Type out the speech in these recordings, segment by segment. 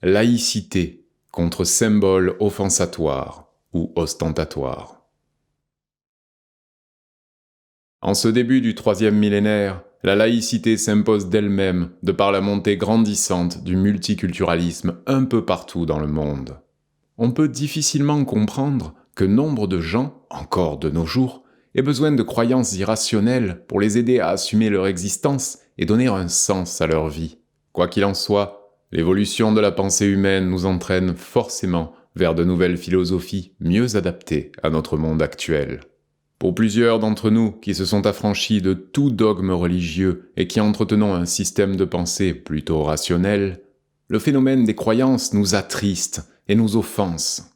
Laïcité contre symbole offensatoire ou ostentatoire. En ce début du troisième millénaire, la laïcité s'impose d'elle-même de par la montée grandissante du multiculturalisme un peu partout dans le monde. On peut difficilement comprendre que nombre de gens, encore de nos jours, aient besoin de croyances irrationnelles pour les aider à assumer leur existence et donner un sens à leur vie. Quoi qu'il en soit, l'évolution de la pensée humaine nous entraîne forcément vers de nouvelles philosophies mieux adaptées à notre monde actuel. Pour plusieurs d'entre nous qui se sont affranchis de tout dogme religieux et qui entretenons un système de pensée plutôt rationnel, le phénomène des croyances nous attriste et nous offense.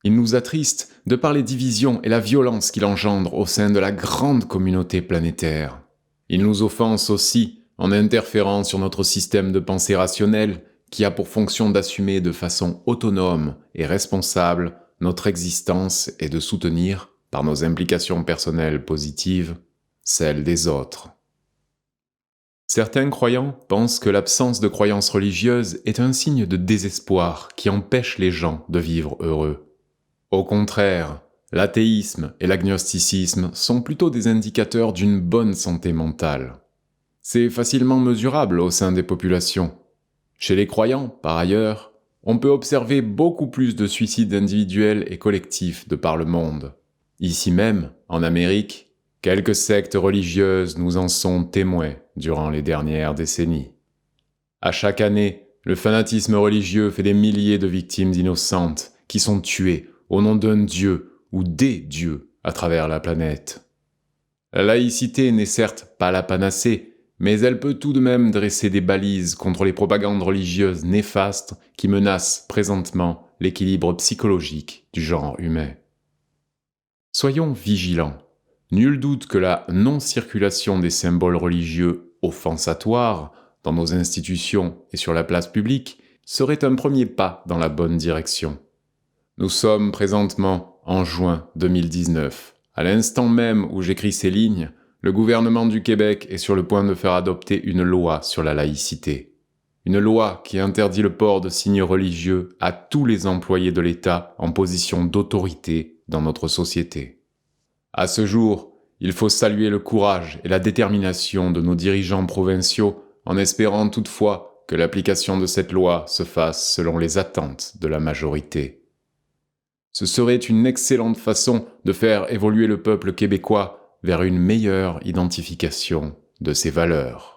Il nous attriste de par les divisions et la violence qu'il engendre au sein de la grande communauté planétaire. Il nous offense aussi en interférant sur notre système de pensée rationnel qui a pour fonction d'assumer de façon autonome et responsable notre existence et de soutenir, par nos implications personnelles positives, celles des autres. Certains croyants pensent que l'absence de croyances religieuses est un signe de désespoir qui empêche les gens de vivre heureux. Au contraire, l'athéisme et l'agnosticisme sont plutôt des indicateurs d'une bonne santé mentale. C'est facilement mesurable au sein des populations. Chez les croyants, par ailleurs, on peut observer beaucoup plus de suicides individuels et collectifs de par le monde. Ici même, en Amérique, quelques sectes religieuses nous en sont témoins durant les dernières décennies. À chaque année, le fanatisme religieux fait des milliers de victimes innocentes qui sont tuées au nom d'un dieu ou des dieux à travers la planète. La laïcité n'est certes pas la panacée, mais elle peut tout de même dresser des balises contre les propagandes religieuses néfastes qui menacent présentement l'équilibre psychologique du genre humain. Soyons vigilants. Nul doute que la non-circulation des symboles religieux offensatoires dans nos institutions et sur la place publique serait un premier pas dans la bonne direction. Nous sommes présentement en juin 2019. À l'instant même où j'écris ces lignes, le gouvernement du Québec est sur le point de faire adopter une loi sur la laïcité. Une loi qui interdit le port de signes religieux à tous les employés de l'État en position d'autorité dans notre société. À ce jour, il faut saluer le courage et la détermination de nos dirigeants provinciaux en espérant toutefois que l'application de cette loi se fasse selon les attentes de la majorité. Ce serait une excellente façon de faire évoluer le peuple québécois vers une meilleure identification de ses valeurs.